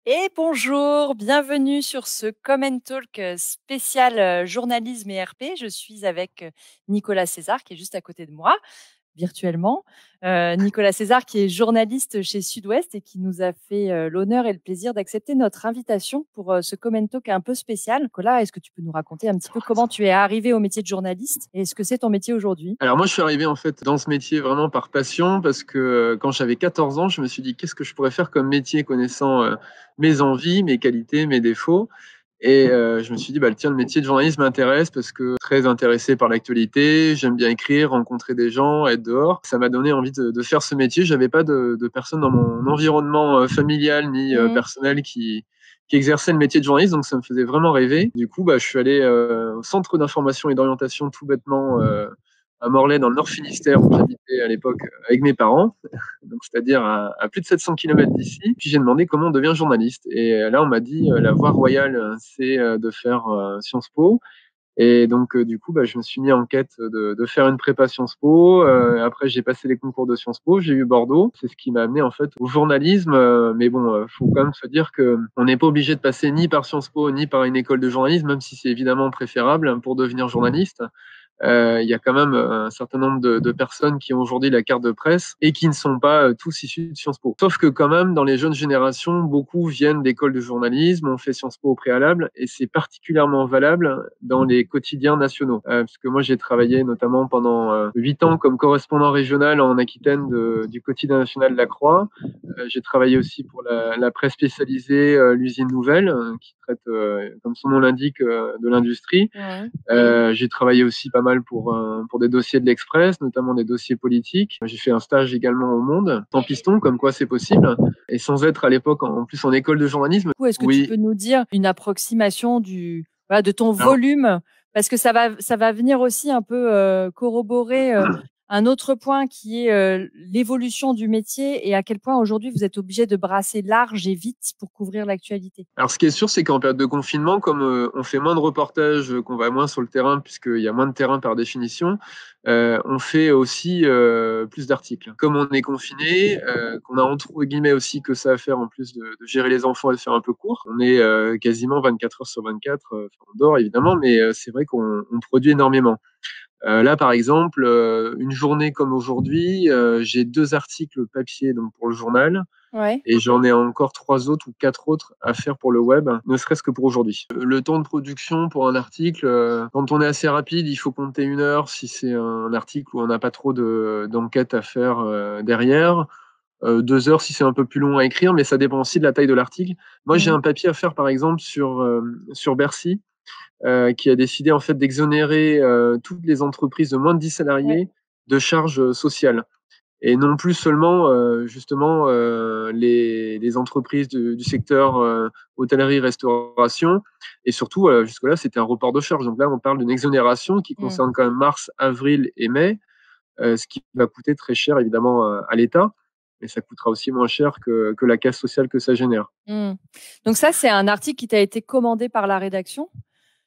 Et bonjour, bienvenue sur ce Comment Talk spécial journalisme et RP. Je suis avec Nicolas César qui est juste à côté de moi, virtuellement. Nicolas César qui est journaliste chez Sud-Ouest et qui nous a fait l'honneur et le plaisir d'accepter notre invitation pour ce Comment Talk un peu spécial. Nicolas, est-ce que tu peux nous raconter un petit peu comment tu es arrivé au métier de journaliste et ce que c'est ton métier aujourd'hui? Alors moi, je suis arrivé en fait dans ce métier vraiment par passion parce que quand j'avais 14 ans, je me suis dit qu'est-ce que je pourrais faire comme métier connaissant mes envies, mes qualités, mes défauts. Et je me suis dit, bah, tiens, le métier de journaliste m'intéresse parce que très intéressé par l'actualité, j'aime bien écrire, rencontrer des gens, être dehors. Ça m'a donné envie de faire ce métier. J'avais pas de personne dans mon environnement familial ni Mmh. personnel qui exerçait le métier de journaliste, donc ça me faisait vraiment rêver. Du coup, bah, je suis allé au centre d'information et d'orientation tout bêtement à Morlaix, dans le Nord Finistère, où j'habitais à l'époque avec mes parents, donc c'est-à-dire à plus de 700 km d'ici. Puis j'ai demandé comment on devient journaliste. Et là, on m'a dit la voie royale, c'est de faire Sciences Po. Et donc, du coup, bah, je me suis mis en quête de faire une prépa Sciences Po. Après, j'ai passé les concours de Sciences Po. J'ai eu Bordeaux. C'est ce qui m'a amené en fait au journalisme. Mais bon, faut quand même se dire que on n'est pas obligé de passer ni par Sciences Po ni par une école de journalisme, même si c'est évidemment préférable pour devenir journaliste. Il y a quand même un certain nombre de personnes qui ont aujourd'hui la carte de presse et qui ne sont pas tous issus de Sciences Po. Sauf que quand même, dans les jeunes générations, beaucoup viennent d'écoles de journalisme, ont fait Sciences Po au préalable, et c'est particulièrement valable dans les quotidiens nationaux. Parce que moi, j'ai travaillé notamment pendant 8 ans comme correspondant régional en Aquitaine du quotidien national La Croix. J'ai travaillé aussi pour la presse spécialisée, l'usine Nouvelle, qui traite, comme son nom l'indique, de l'industrie. Ouais. J'ai travaillé aussi pas mal pour des dossiers de l'Express, notamment des dossiers politiques. J'ai fait un stage également au Monde, en piston, comme quoi c'est possible. Et sans être à l'époque en plus en école de journalisme. Coup, est-ce que tu peux Oui. nous dire une approximation voilà, de ton Alors, volume? Parce que ça va venir aussi un peu corroborer un autre point qui est l'évolution du métier et à quel point aujourd'hui vous êtes obligé de brasser large et vite pour couvrir l'actualité. Alors, ce qui est sûr, c'est qu'en période de confinement, comme on fait moins de reportages, qu'on va moins sur le terrain, puisqu'il y a moins de terrain par définition, on fait aussi plus d'articles. Comme on est confiné, qu'on a entre guillemets aussi que ça à faire en plus de gérer les enfants et de faire un peu court, on est quasiment 24 heures sur 24, on dort évidemment, mais c'est vrai qu'on produit énormément. Là, par exemple, une journée comme aujourd'hui, j'ai 2 articles papier donc pour le journal, Ouais. et j'en ai encore 3 autres ou 4 autres à faire pour le web, ne serait-ce que pour aujourd'hui. Le temps de production pour un article, quand on est assez rapide, il faut compter 1 heure si c'est un article où on n'a pas trop d'enquête à faire derrière. 2 heures si c'est un peu plus long à écrire, mais ça dépend aussi de la taille de l'article. Moi, j'ai Mmh. un papier à faire, par exemple, sur Bercy, qui a décidé en fait d'exonérer toutes les entreprises de moins de 10 Ouais. salariés de charges sociales, et non plus seulement justement les entreprises du secteur hôtellerie-restauration. Et surtout, jusque-là, c'était un report de charge. Donc là, on parle d'une exonération qui Mmh. concerne quand même mars, avril et mai, ce qui va coûter très cher évidemment à l'État, mais ça coûtera aussi moins cher que la caisse sociale que ça génère. Mmh. Donc ça, c'est un article qui t'a été commandé par la rédaction?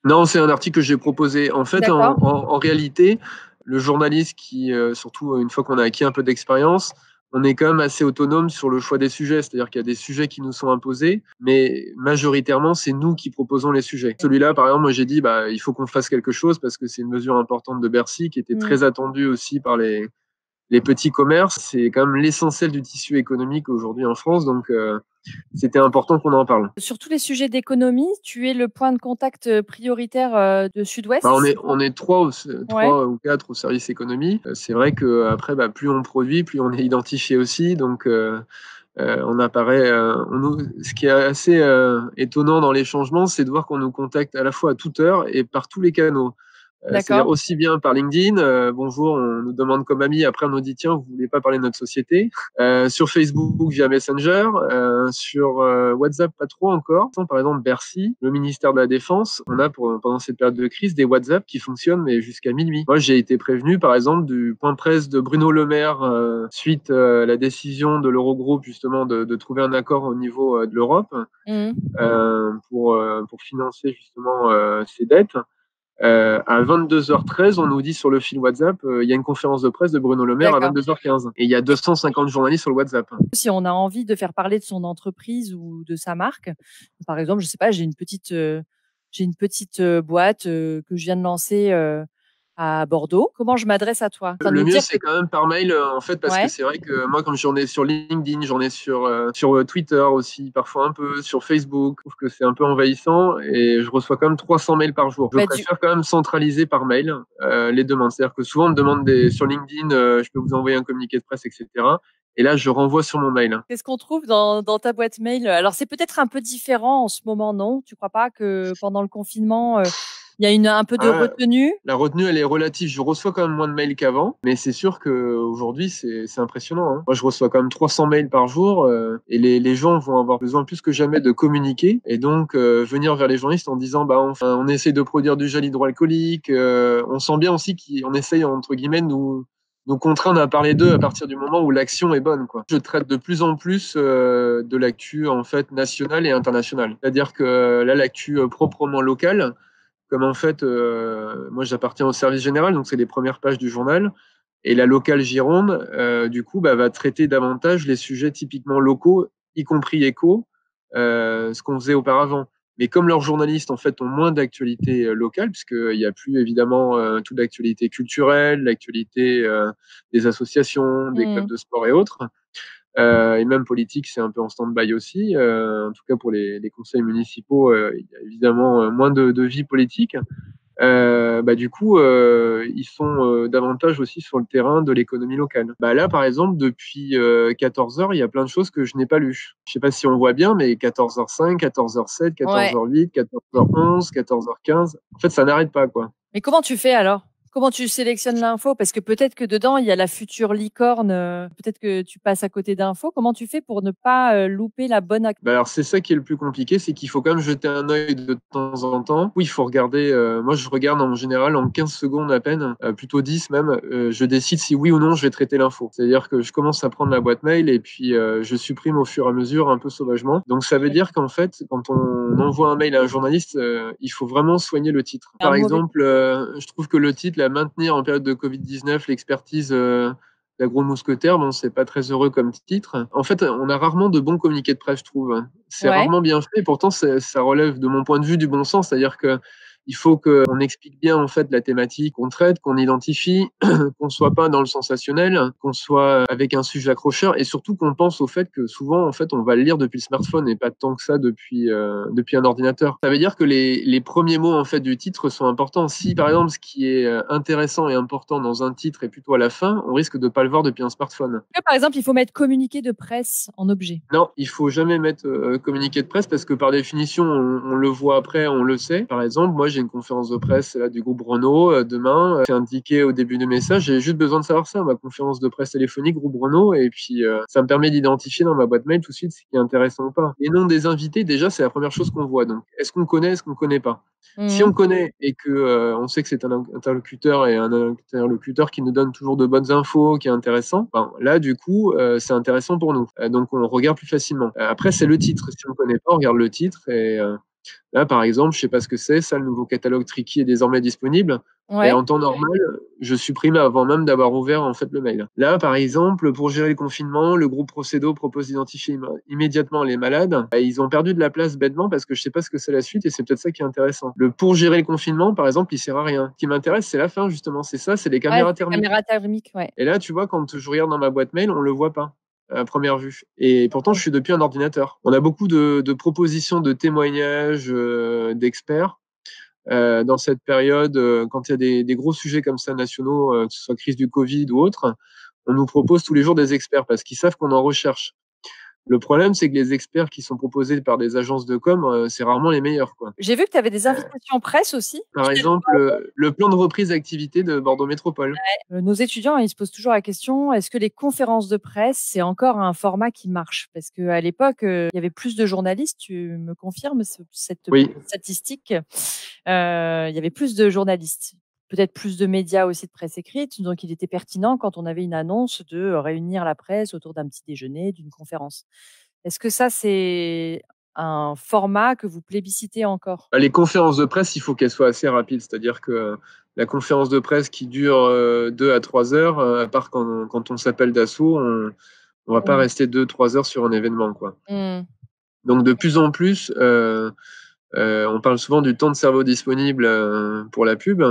Non, c'est un article que j'ai proposé. En fait, D'accord. en réalité, le journaliste qui, surtout une fois qu'on a acquis un peu d'expérience, on est quand même assez autonome sur le choix des sujets. C'est-à-dire qu'il y a des sujets qui nous sont imposés, mais majoritairement, c'est nous qui proposons les sujets. Celui-là, par exemple, moi j'ai dit, bah, il faut qu'on fasse quelque chose parce que c'est une mesure importante de Bercy qui était Mmh. très attendue aussi par les petits commerces. C'est quand même l'essentiel du tissu économique aujourd'hui en France, donc c'était important qu'on en parle. Sur tous les sujets d'économie, tu es le point de contact prioritaire de Bah, Sud-Ouest, on c'est est, ça? on est trois, Ouais. 3 ou 4 au service économie. C'est vrai que après, bah, plus on produit, plus on est identifié aussi. Donc, on apparaît. Ce qui est assez étonnant dans les changements, c'est de voir qu'on nous contacte à la fois à toute heure et par tous les canaux. C'est-à-dire D'accord. aussi bien par LinkedIn, bonjour, on nous demande comme ami, après on nous dit tiens, vous voulez pas parler de notre société, sur Facebook via Messenger, sur WhatsApp pas trop encore. Par exemple Bercy, le ministère de la Défense, on a pendant cette période de crise des WhatsApp qui fonctionnent mais jusqu'à minuit. Moi j'ai été prévenu par exemple du point de presse de Bruno Le Maire suite à la décision de l'Eurogroupe justement de trouver un accord au niveau de l'Europe Mmh. pour financer justement ses dettes. À 22h13, on nous dit sur le fil WhatsApp, il y a une conférence de presse de Bruno Le Maire à D'accord. 22h15. Et il y a 250 journalistes sur le WhatsApp. Si on a envie de faire parler de son entreprise ou de sa marque, par exemple, je sais pas, j'ai une petite boîte que je viens de lancer à Bordeaux. Comment je m'adresse à toi? Enfin, de Le mieux, dire c'est que quand même par mail, en fait, parce que ouais. c'est vrai que moi, comme j'en ai sur LinkedIn, j'en ai sur Twitter aussi, parfois un peu, sur Facebook. Je trouve que c'est un peu envahissant et je reçois quand même 300 mails par jour. Je Bah, préfère quand même centraliser par mail les demandes. C'est-à-dire que souvent, on me demande sur LinkedIn, je peux vous envoyer un communiqué de presse, etc. Et là, je renvoie sur mon mail. qu'est-ce qu'on trouve dans ta boîte mail? Alors, c'est peut-être un peu différent en ce moment, non? Tu crois pas que pendant le confinement, il y a un peu de Ah, retenue? la retenue, elle est relative. Je reçois quand même moins de mails qu'avant, mais c'est sûr qu'aujourd'hui, c'est impressionnant, hein. Moi, je reçois quand même 300 mails par jour et les gens vont avoir besoin plus que jamais de communiquer et donc venir vers les journalistes en disant bah on essaye de produire du gel hydroalcoolique. On sent bien aussi qu'on essaye entre guillemets de nous contraindre à parler d'eux à partir du moment où l'action est bonne, quoi. Je traite de plus en plus de l'actu en fait nationale et internationale. C'est-à-dire que là, l'actu proprement locale, comme en fait, moi j'appartiens au service général, donc c'est les premières pages du journal. Et la locale Gironde, du coup, bah, va traiter davantage les sujets typiquement locaux, y compris éco, ce qu'on faisait auparavant. Mais comme leurs journalistes en fait ont moins d'actualité locale, puisqu'il n'y a plus évidemment toute l'actualité culturelle, l'actualité des associations, des clubs Mmh. de sport et autres, et même politique, c'est un peu en stand-by aussi. En tout cas pour les conseils municipaux, il y a évidemment moins de vie politique. Bah, du coup, ils sont davantage aussi sur le terrain de l'économie locale. Bah, là, par exemple, depuis 14h, il y a plein de choses que je n'ai pas lues. Je sais pas si on voit bien, mais 14h05, 14h07, Ouais. 14h08, 14h11, 14h15. En fait, ça n'arrête pas, quoi. Mais comment tu fais alors? Comment tu sélectionnes l'info? Parce que peut-être que dedans, il y a la future licorne, peut-être que tu passes à côté d'infos. Comment tu fais pour ne pas, louper la bonne ac Bah alors c'est ça qui est le plus compliqué, c'est qu'il faut quand même jeter un œil de temps en temps. Oui, il faut regarder, moi je regarde en général en 15 secondes à peine, plutôt 10 même, je décide si oui ou non je vais traiter l'info. C'est-à-dire que je commence à prendre la boîte mail et puis je supprime au fur et à mesure un peu sauvagement. Donc ça veut dire qu'en fait, quand on envoie un mail à un journaliste, il faut vraiment soigner le titre. un Par mauvais exemple, je trouve que le titre, la maintenir en période de Covid-19, l'expertise la Gros Mousquetaire, bon, c'est pas très heureux comme titre. En fait, on a rarement de bons communiqués de presse, je trouve. C'est ouais. rarement bien fait. Pourtant, ça relève, de mon point de vue, du bon sens. C'est-à-dire que il faut qu'on explique bien en fait la thématique qu'on traite, qu'on identifie, qu'on soit pas dans le sensationnel, qu'on soit avec un sujet accrocheur, et surtout qu'on pense au fait que souvent en fait on va le lire depuis le smartphone et pas tant que ça depuis un ordinateur. Ça veut dire que les premiers mots en fait du titre sont importants. Si par exemple ce qui est intéressant et important dans un titre est plutôt à la fin, on risque de pas le voir depuis un smartphone. Est-ce que, par exemple, il faut mettre communiqué de presse en objet? Non, il faut jamais mettre communiqué de presse parce que par définition, on le voit après, on le sait. Par exemple, moi, j'ai une conférence de presse là, du groupe Renault demain. C'est indiqué au début du message. J'ai juste besoin de savoir ça, ma conférence de presse téléphonique, groupe Renault. Et puis, ça me permet d'identifier dans ma boîte mail tout de suite ce qui est intéressant ou pas. Les noms des invités, déjà, c'est la première chose qu'on voit. Donc, est-ce qu'on connaît, est-ce qu'on connaît pas? Si Mmh. on connaît et que on sait que c'est un interlocuteur et un interlocuteur qui nous donne toujours de bonnes infos, qui est intéressant, ben, là du coup c'est intéressant pour nous. Donc on regarde plus facilement. Après c'est le titre. Si on connaît pas, on regarde le titre et là par exemple, je sais pas ce que c'est. Ça, le nouveau catalogue Triki est désormais disponible. Et Ouais. en temps normal, je supprime avant même d'avoir ouvert en fait le mail. Là, par exemple, pour gérer le confinement, le groupe Procédo propose d'identifier immédiatement les malades. Ils ont perdu de la place bêtement parce que je sais pas ce que c'est la suite et c'est peut-être ça qui est intéressant. Le pour gérer le confinement, par exemple, il sert à rien. Ce qui m'intéresse, c'est la fin justement. C'est ça, c'est les Ouais, caméras c'est thermiques. caméra thermique, ouais. Et là, tu vois, quand je regarde dans ma boîte mail, on le voit pas à première vue. Et pourtant, je suis depuis un ordinateur. On a beaucoup de propositions de témoignages d'experts dans cette période, quand il y a des gros sujets comme ça nationaux, que ce soit crise du Covid ou autre, on nous propose tous les jours des experts parce qu'ils savent qu'on en recherche. Le problème, c'est que les experts qui sont proposés par des agences de com, c'est rarement les meilleurs, quoi. J'ai vu que tu avais des invitations presse aussi. Par exemple, le plan de reprise d'activité de Bordeaux Métropole. Nos étudiants, ils se posent toujours la question, est-ce que les conférences de presse, c'est encore un format qui marche? Parce qu'à l'époque, il y avait plus de journalistes, tu me confirmes cette Oui, statistique? Il y avait plus de journalistes, peut-être plus de médias aussi de presse écrite, donc il était pertinent quand on avait une annonce de réunir la presse autour d'un petit déjeuner, d'une conférence. Est-ce que ça, c'est un format que vous plébiscitez encore? Bah, les conférences de presse, il faut qu'elles soient assez rapides. C'est-à-dire que la conférence de presse qui dure 2 à 3 heures, à part quand on s'appelle d'assaut, on va pas Mmh. rester 2, 3 heures sur un événement, quoi. Mmh. Donc de plus en plus, on parle souvent du temps de cerveau disponible pour la pub.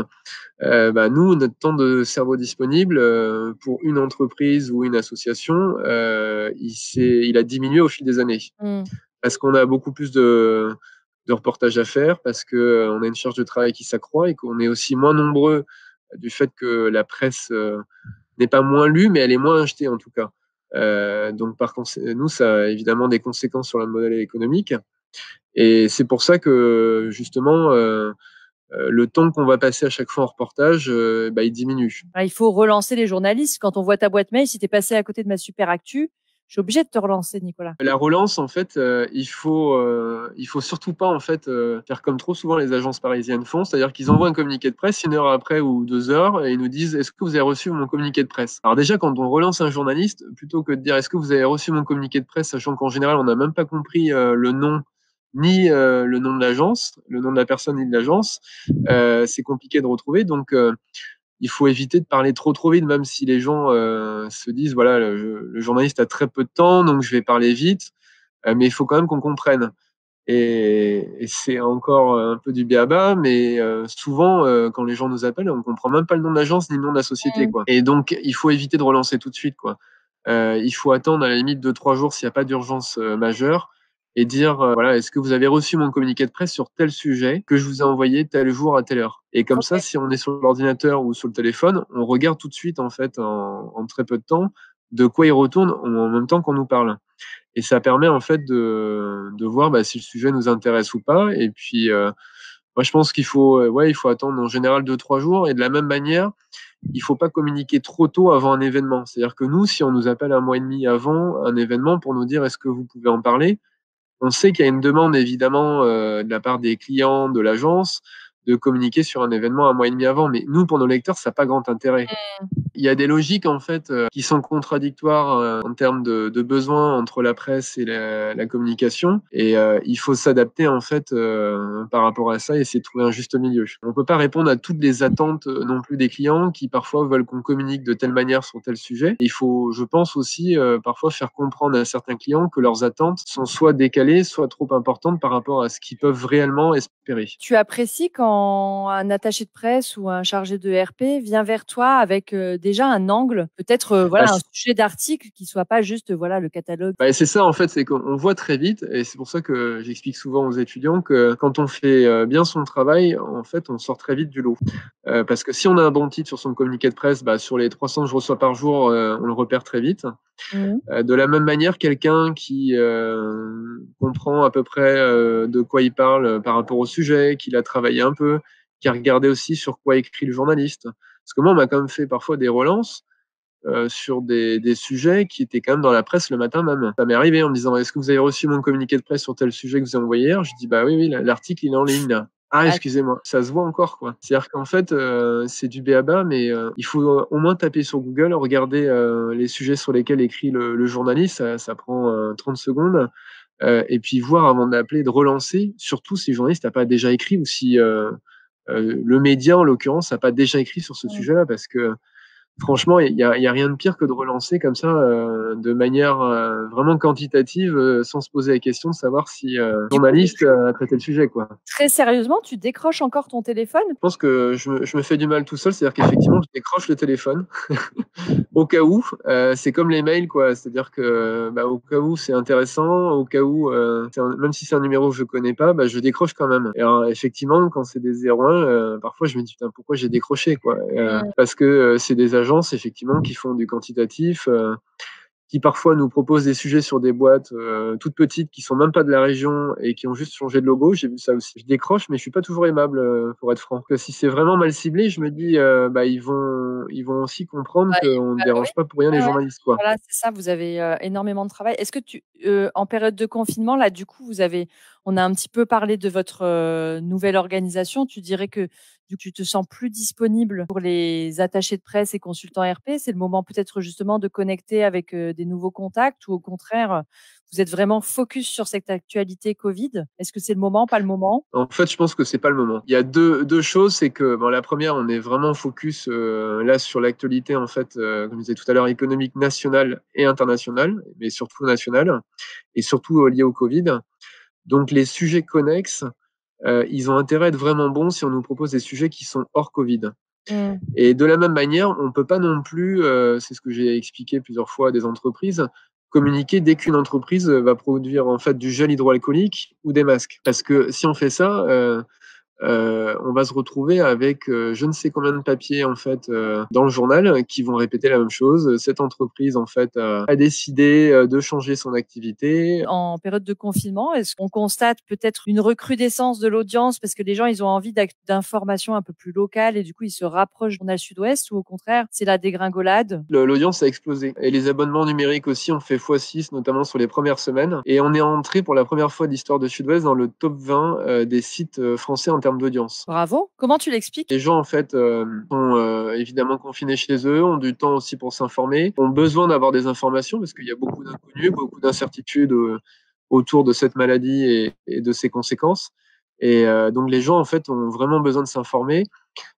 Bah, nous, notre temps de cerveau disponible pour une entreprise ou une association, il a diminué au fil des années. Mmh. Parce qu'on a beaucoup plus de reportages à faire, parce qu'on a une charge de travail qui s'accroît et qu'on est aussi moins nombreux du fait que la presse n'est pas moins lue, mais elle est moins achetée en tout cas. Donc par conséquent, nous, ça a évidemment des conséquences sur le modèle économique. Et c'est pour ça que justement, le temps qu'on va passer à chaque fois en reportage, bah, il diminue. Ah, il faut relancer les journalistes. Quand on voit ta boîte mail, si tu es passé à côté de ma super actu, je suis obligée de te relancer, Nicolas. La relance, en fait, il faut surtout pas en fait faire comme trop souvent les agences parisiennes font, c'est-à-dire qu'ils envoient un communiqué de presse 1 heure après ou 2 heures et ils nous disent: «Est-ce que vous avez reçu mon communiqué de presse?» Alors déjà, quand on relance un journaliste, plutôt que de dire: «Est-ce que vous avez reçu mon communiqué de presse?» sachant qu'en général, on n'a même pas compris le nom ni le nom de l'agence, le nom de la personne ni de l'agence, c'est compliqué de retrouver. Donc il faut éviter de parler trop vite, même si les gens se disent voilà, le journaliste a très peu de temps, donc je vais parler vite, mais il faut quand même qu'on comprenne. Et c'est encore un peu du b.a.-ba, mais souvent, quand les gens nous appellent, on comprend même pas le nom de l'agence ni le nom de la société, Mmh. quoi. Et donc, il faut éviter de relancer tout de suite, quoi. Il faut attendre à la limite 2, 3 jours s'il n'y a pas d'urgence majeure et dire voilà, est-ce que vous avez reçu mon communiqué de presse sur tel sujet que je vous ai envoyé tel jour à telle heure. Et comme ça, OK. si on est sur l'ordinateur ou sur le téléphone, on regarde tout de suite, en fait, en très peu de temps, de quoi il retourne en même temps qu'on nous parle. Et ça permet en fait de voir bah, si le sujet nous intéresse ou pas. Et puis, moi, je pense qu'il faut, ouais, il faut attendre en général 2, 3 jours. Et de la même manière, il faut pas communiquer trop tôt avant un événement. C'est-à-dire que nous, si on nous appelle 1 mois et demi avant un événement pour nous dire est-ce que vous pouvez en parler, on sait qu'il y a une demande évidemment de la part des clients de l'agence de communiquer sur un événement 1 mois et demi avant. Mais nous, pour nos lecteurs, ça n'a pas grand intérêt. Mmh. Il y a des logiques en fait qui sont contradictoires en termes de besoins entre la presse et la communication. Et il faut s'adapter en fait par rapport à ça et essayer de trouver un juste milieu. On peut pas répondre à toutes les attentes non plus des clients qui parfois veulent qu'on communique de telle manière sur tel sujet. Il faut, je pense aussi, parfois faire comprendre à certains clients que leurs attentes sont soit décalées, soit trop importantes par rapport à ce qu'ils peuvent réellement espérer. Tu apprécies quand un attaché de presse ou un chargé de RP vient vers toi avec, déjà un angle, peut-être, Bah, voilà, un sujet d'article qui soit pas juste, voilà, le catalogue. Bah, c'est ça en fait, c'est qu'on voit très vite et c'est pour ça que j'explique souvent aux étudiants que quand on fait, bien son travail, en fait, on sort très vite du lot. Parce que si on a un bon titre sur son communiqué de presse, bah, sur les 300 que je reçois par jour, on le repère très vite. Mmh. De la même manière, quelqu'un qui, comprend à peu près, de quoi il parle, par rapport au sujet, qu'il a travaillé un peu, qui a regardé aussi sur quoi écrit le journaliste. Parce que moi, on m'a quand même fait parfois des relances sur des sujets qui étaient quand même dans la presse le matin même. Ça m'est arrivé en me disant: «Est-ce que vous avez reçu mon communiqué de presse sur tel sujet que je vous ai envoyé hier?» Je dis: «Bah oui, oui, l'article il est en ligne là». «Ah D'acc excusez-moi». Ça se voit encore quoi. C'est-à-dire qu'en fait, c'est du b.a.-ba, mais il faut au moins taper sur Google, regarder, les sujets sur lesquels écrit le journaliste, ça prend, 30 secondes, et puis voir avant d'appeler, de relancer, surtout si le journaliste n'a pas déjà écrit ou si, le média en l'occurrence n'a pas déjà écrit sur ce mmh. sujet-là. Parce que franchement, il y a rien de pire que de relancer comme ça, de manière, vraiment quantitative, sans se poser la question de savoir si, le Du coup, journaliste, a traité le sujet, quoi. très sérieusement, tu décroches encore ton téléphone? Je pense que je me fais du mal tout seul, c'est-à-dire qu'effectivement, je décroche le téléphone au cas où, c'est comme les mails, quoi. C'est-à-dire que, bah, au cas où c'est intéressant, au cas où, même si c'est un numéro que je connais pas, bah, je décroche quand même. Et alors effectivement, quand c'est des 01, parfois je me dis: «Putain, pourquoi j'ai décroché, quoi?» Mmh. Parce que, c'est des agences effectivement qui font du quantitatif, qui parfois nous proposent des sujets sur des boîtes toutes petites qui sont même pas de la région et qui ont juste changé de logo. J'ai vu ça aussi. Je décroche, mais je suis pas toujours aimable pour être franc. Que si c'est vraiment mal ciblé, je me dis bah ils vont aussi comprendre Bah, qu'on ne bah, oui. dérange pas pour rien les Ouais, ouais. journalistes quoi. Voilà, c'est ça, vous avez, énormément de travail. Est-ce que en période de confinement, là, du coup, on a un petit peu parlé de votre, nouvelle organisation. Tu dirais que Du coup, tu te sens plus disponible pour les attachés de presse et consultants RP. C'est le moment peut-être justement de connecter avec des nouveaux contacts ou au contraire, vous êtes vraiment focus sur cette actualité Covid. Est-ce que c'est le moment, pas le moment? En fait, je pense que c'est pas le moment. Il y a deux choses, c'est que bon, la première, on est vraiment focus là sur l'actualité en fait, comme je disais tout à l'heure, économique nationale et internationale, mais surtout nationale et surtout liée au Covid. Donc les sujets connexes, ils ont intérêt à être vraiment bons si on nous propose des sujets qui sont hors Covid. Mmh. Et de la même manière, on ne peut pas non plus, c'est ce que j'ai expliqué plusieurs fois à des entreprises, communiquer dès qu'une entreprise va produire en fait du gel hydroalcoolique ou des masques. Parce que si on fait ça, on va se retrouver avec je ne sais combien de papiers en fait dans le journal qui vont répéter la même chose. Cette entreprise en fait a décidé de changer son activité. En période de confinement, est-ce qu'on constate peut-être une recrudescence de l'audience parce que les gens, ils ont envie d'informations un peu plus locales et du coup, ils se rapprochent du journal Sud-Ouest ou au contraire, c'est la dégringolade? L'audience a explosé et les abonnements numériques aussi ont fait x6, notamment sur les premières semaines. Et on est entré pour la première fois de l'histoire de Sud-Ouest dans le top 20 des sites français en termes d'audience. Bravo. Comment tu l'expliques? Les gens, en fait, sont évidemment confinés chez eux, ont du temps aussi pour s'informer, ont besoin d'avoir des informations parce qu'il y a beaucoup d'inconnus, beaucoup d'incertitudes autour de cette maladie et de ses conséquences. Et donc les gens, en fait, ont vraiment besoin de s'informer.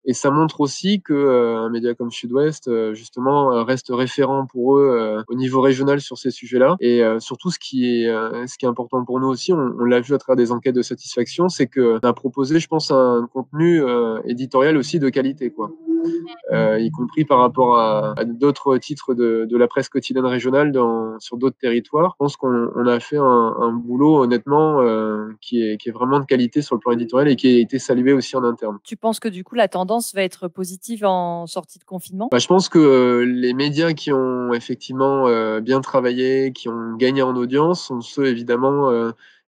Et ça montre aussi que un média comme Sud-Ouest, justement, reste référent pour eux au niveau régional sur ces sujets-là. Et surtout, ce qui est important pour nous aussi, on l'a vu à travers des enquêtes de satisfaction, c'est qu'on a proposé, je pense, un contenu éditorial aussi de qualité, quoi. Y compris par rapport à d'autres titres de la presse quotidienne régionale sur d'autres territoires. Je pense qu'on a fait un boulot honnêtement qui est vraiment de qualité sur le plan éditorial et qui a été salué aussi en interne. Tu penses que du coup, la tendance va être positive en sortie de confinement? Bah, je pense que les médias qui ont effectivement bien travaillé, qui ont gagné en audience, sont ceux évidemment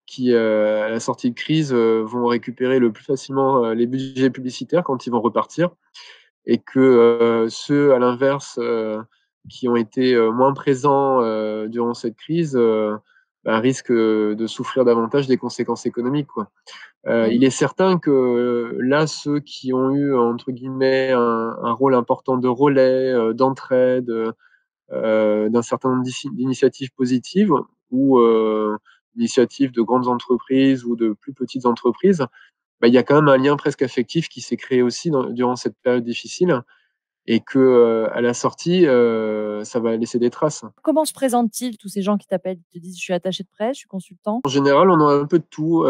qui, à la sortie de crise, vont récupérer le plus facilement les budgets publicitaires quand ils vont repartir. Et que ceux, à l'inverse, qui ont été moins présents durant cette crise, bah, risquent de souffrir davantage des conséquences économiques, quoi. Oui. Il est certain que là, ceux qui ont eu, entre guillemets, un rôle important de relais, d'entraide, d'un certain nombre d'initiatives positives ou d'initiatives de grandes entreprises ou de plus petites entreprises, bah, il y a quand même un lien presque affectif qui s'est créé aussi durant cette période difficile et que à la sortie, ça va laisser des traces. Comment se présentent-ils tous ces gens qui t'appellent, qui te disent: «Je suis attaché de presse, je suis consultant»? En général, on a un peu de tout.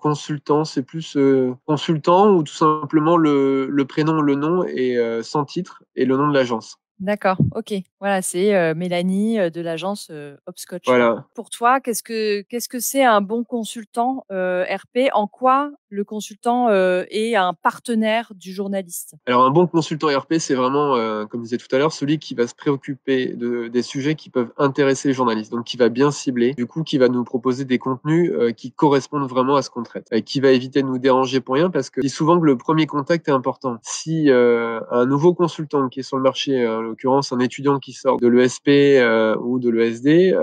Consultant, c'est plus consultant ou tout simplement le prénom, le nom et sans titre et le nom de l'agence. D'accord, OK. Voilà, c'est, Mélanie, de l'agence, Hopscotch. Voilà. Pour toi, qu'est-ce que c'est un bon consultant, RP? En quoi le consultant, est un partenaire du journaliste? Alors un bon consultant RP, c'est vraiment, comme je disais tout à l'heure, celui qui va se préoccuper des sujets qui peuvent intéresser les journalistes. Donc qui va bien cibler, du coup qui va nous proposer des contenus, qui correspondent vraiment à ce qu'on traite. Et qui va éviter de nous déranger pour rien parce que je dis souvent que le premier contact est important. Si, un nouveau consultant qui est sur le marché, en l'occurrence un étudiant qui sort de l'ESP, ou de l'ESD,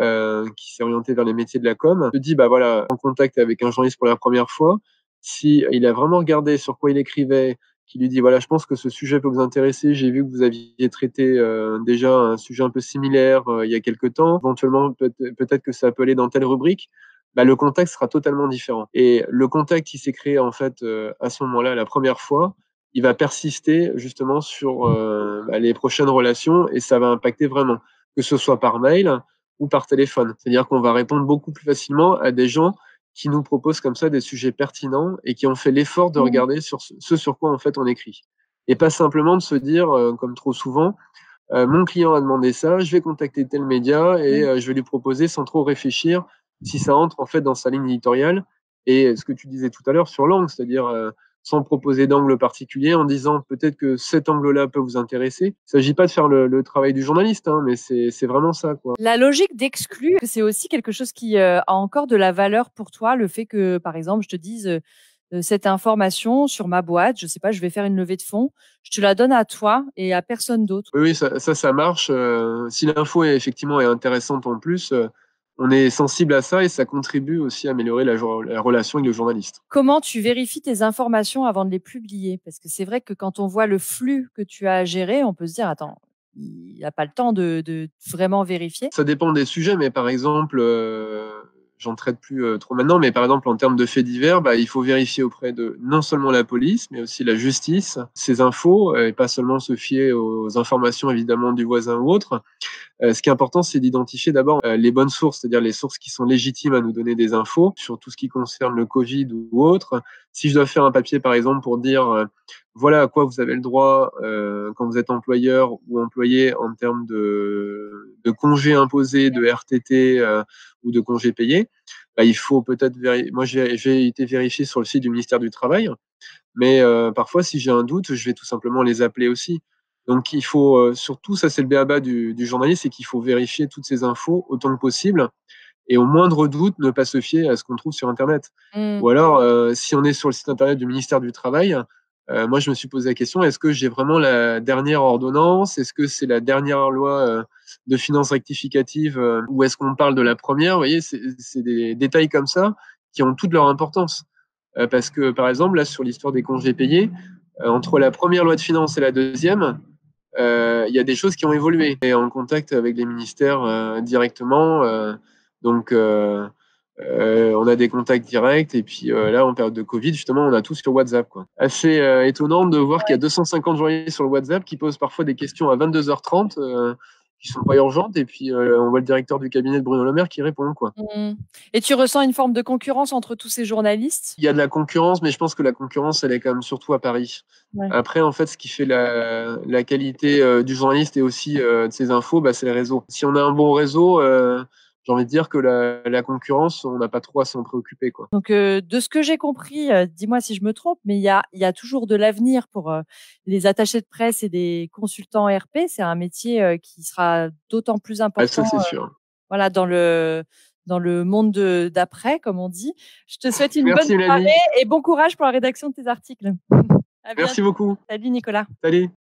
qui s'est orienté vers les métiers de la com, se dit: «Bah voilà, en contact avec un journaliste pour la première fois», si il a vraiment regardé sur quoi il écrivait, qui lui dit: «Voilà, je pense que ce sujet peut vous intéresser. J'ai vu que vous aviez traité, déjà un sujet un peu similaire, il y a quelque temps. Éventuellement, peut-être que ça peut aller dans telle rubrique». Bah, le contact sera totalement différent et le contact qui s'est créé, en fait, à ce moment-là, la première fois, il va persister justement sur, bah, les prochaines relations et ça va impacter vraiment, que ce soit par mail ou par téléphone. C'est-à-dire qu'on va répondre beaucoup plus facilement à des gens qui nous proposent comme ça des sujets pertinents et qui ont fait l'effort de Mmh. regarder sur ce sur quoi en fait on écrit. Et pas simplement de se dire, comme trop souvent, mon client a demandé ça, je vais contacter tel média et Mmh. je vais lui proposer sans trop réfléchir si ça entre en fait dans sa ligne éditoriale. Et ce que tu disais tout à l'heure sur l'angle, c'est-à-dire sans proposer d'angle particulier, en disant peut-être que cet angle-là peut vous intéresser. Il ne s'agit pas de faire le travail du journaliste, hein, mais c'est vraiment ça, quoi. La logique d'exclure, c'est aussi quelque chose qui, a encore de la valeur pour toi? Le fait que, par exemple, je te dise, «Cette information sur ma boîte, je sais pas, je vais faire une levée de fonds, je te la donne à toi et à personne d'autre». Oui, oui, ça marche. Si l'info est effectivement est intéressante en plus, on est sensible à ça et ça contribue aussi à améliorer la relation avec le journaliste. Comment tu vérifies tes informations avant de les publier? Parce que c'est vrai que quand on voit le flux que tu as à gérer, on peut se dire: «Attends, il a pas le temps de vraiment vérifier». Ça dépend des sujets, mais par exemple, j'en traite plus trop maintenant, mais par exemple en termes de faits divers, bah, il faut vérifier auprès de non seulement la police, mais aussi la justice, ces infos, et pas seulement se fier aux informations évidemment du voisin ou autre. Ce qui est important, c'est d'identifier d'abord les bonnes sources, c'est-à-dire les sources qui sont légitimes à nous donner des infos sur tout ce qui concerne le Covid ou autre. Si je dois faire un papier, par exemple, pour dire voilà à quoi vous avez le droit quand vous êtes employeur ou employé en termes de congés imposés, de RTT ou de congés payés, bah, il faut peut-être vérifier. Moi, j'ai été vérifié sur le site du ministère du Travail, mais parfois, si j'ai un doute, je vais tout simplement les appeler aussi. Donc il faut surtout, ça c'est le b.a.-ba du journaliste, c'est qu'il faut vérifier toutes ces infos autant que possible et au moindre doute, ne pas se fier à ce qu'on trouve sur internet. Mmh. Ou alors, si on est sur le site internet du ministère du Travail, moi je me suis posé la question, est-ce que j'ai vraiment la dernière ordonnance? Est-ce que c'est la dernière loi de finances rectificative ou est-ce qu'on parle de la première? Vous voyez, c'est des détails comme ça qui ont toute leur importance. Parce que par exemple, là sur l'histoire des congés payés, entre la première loi de finances et la deuxième, il y a des choses qui ont évolué. Et en contact avec les ministères directement, donc on a des contacts directs. Et puis là, en période de Covid, justement, on a tout sur WhatsApp, quoi. Assez étonnant de voir qu'il y a 250 journalistes sur le WhatsApp qui posent parfois des questions à 22h30 qui sont pas urgentes. Et puis on voit le directeur du cabinet de Bruno Le Maire qui répond, quoi. Mmh. Et tu ressens une forme de concurrence entre tous ces journalistes? Il y a de la concurrence, mais je pense que la concurrence, elle est quand même surtout à Paris. Ouais. Après, en fait, ce qui fait la qualité du journaliste et aussi de ses infos, bah, c'est les réseaux. Si on a un bon réseau, j'ai envie de dire que la concurrence, on n'a pas trop à s'en préoccuper, quoi. Donc, de ce que j'ai compris, dis-moi si je me trompe, mais il y a toujours de l'avenir pour, les attachés de presse et des consultants RP. C'est un métier, qui sera d'autant plus Ah, ça, important, c'est sûr. voilà, dans le monde d'après, comme on dit. Je te souhaite une bonne Merci, soirée Mélanie. et bon courage pour la rédaction de tes articles. À bientôt. Merci beaucoup. Salut Nicolas. Salut.